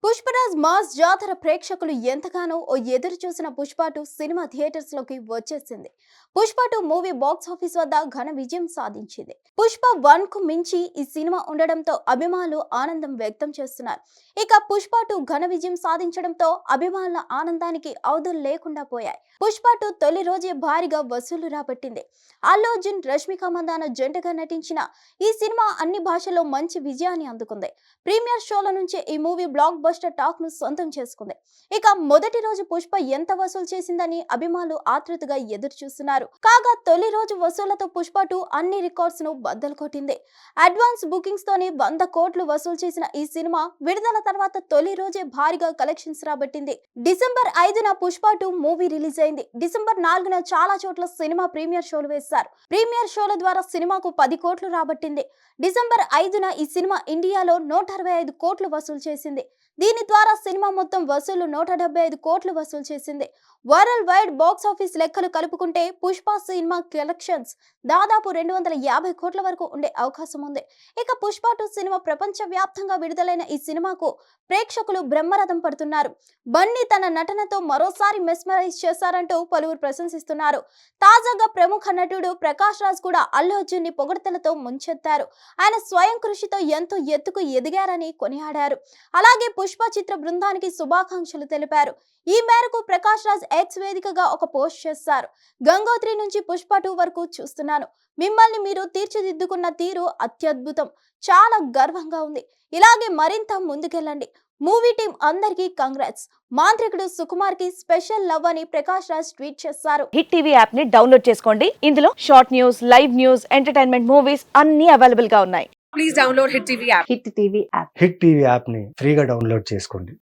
Pushparaj mass జాతర ప్రేక్షకులు ఎంతగానో ఎదురు చూసిన పుష్ప 2 సినిమా థియేటర్స్ లోకి వచ్చేసింది. పుష్ప 2 మూవీ బాక్స్ ఆఫీస్ వద్ద ఘన విజయం సాధించింది. పుష్ప 1 కు మించి ఈ సినిమా ఉండడంతో అభిమానులు ఆనందం వ్యక్తం చేస్తున్నారు. ఇక పుష్ప 2 ఘన విజయం సాధించడంతో అభిమానుల ఆనందానికి అవధులు లేకుండా పోయాయి. పుష్ప 2 తొలి రోజే భారీగా వసూలు రాబట్టింది. అల్లు అర్జున్, రష్మిక మందాన జంటగా నటించిన ఈ సినిమా అన్ని భాషల్లో మంచి విజయాన్ని అందుకుంది. ప్రీమియర్ షోల నుంచే ఈ మూవీ బ్లాక్ బస్టర్ టాక్ ను సొంతం చేసుకుంది. ఇక మొదటి రోజు పుష్ప ఎంత వసూలు చేసిందని అభిమానులు ఆతృతగా ఎదురు చూస్తున్నారు. కాగా తొలి రోజు వసూళ్లతో పుష్ప 2 అన్ని రికార్డ్స్ ను బద్దలు కొట్టింది. అడ్వాన్స్ బుకింగ్స్ తోనే 100 కోట్లు వసూలు చేసిన ఈ సినిమా విడుదల తర్వాత తొలి రోజే భారీగా కలెక్షన్స్ రాబట్టింది. డిసెంబర్ 5న పుష్ప 2 మూవీ రిలీజ్ అయింది. డిసెంబర్ 4న చాలా చోట్ల సినిమా ప్రీమియర్ షోలు వేశారు. ప్రీమియర్ షోల ద్వారా సినిమాకు 10 కోట్లు రాబట్టింది. డిసెంబర్ 5న ఈ సినిమా ఇండియాలో 165 కోట్లు వసూలు చేసింది. దీని ద్వారా సినిమా మొత్తం వసూలు 175 కోట్లు వసూలు చేసింది. వరల్డ్ వైడ్ బాక్స్ ఆఫీస్ లెక్కలు కలుపుకుంటే పుష్ప సినిమా కలెక్షన్స్ దాదాపు 250 కోట్ల వరకు ఉండే అవకాశం ఉంది. ఇక పుష్ప 2 సినిమా ప్రపంచ వ్యాప్తంగా విడుదలైన ఈ సినిమాకు ప్రేక్షకులు బ్రహ్మరథం పడుతున్నారు. బన్నీ తన నటనతో మరోసారి మెస్మరైజ్ చేశారంటూ పలువురు ప్రశంసిస్తున్నారు. తాజాగా ప్రముఖ నటుడు ప్రకాష్ రాజ్ కూడా అల్లు అర్జున్ ని పొగడ్తలతో ముంచెత్తారు. ఆయన స్వయం కృషితో ఎంతో ఎత్తుకు ఎదిగారని కొనియాడారు. అలాగే పుష్ప చిత్ర బృందానికి శుభాకాంక్షలు తెలిపారు. ఈ మేరకు ప్రకాష్ రాజ్ ఎక్స్ వేదికగా ఒక పోస్ట్ చేశారు. గంగోత్రి నుంచి పుష్ప 2 వరకు చూస్తున్నాను. మిమ్మల్ని మీరు తీర్చిదిద్దుకున్న తీరు అత్యద్భుతం. చాలా గర్వంగా ఉంది. ఇలాగే మరింత ముందుకెళ్ళండి. మూవీ టీం అందరికీ కంగ్రాట్స్. మాంత్రికుడు సుకుమార్ కి స్పెషల్ లవ్ అని ప్రకాష్ రాజ్ ట్వీట్ చేశారు. హిట్ టీవీ యాప్ ని డౌన్లోడ్ చేసుకోండి. ఇందులో short news, live news, entertainment movies అన్ని అవైలబుల్ గా ఉన్నాయి. Please download Hit TV app. Hit TV app hit TV యాప్ని ఫ్రీగా డౌన్లోడ్ చేసుకోండి.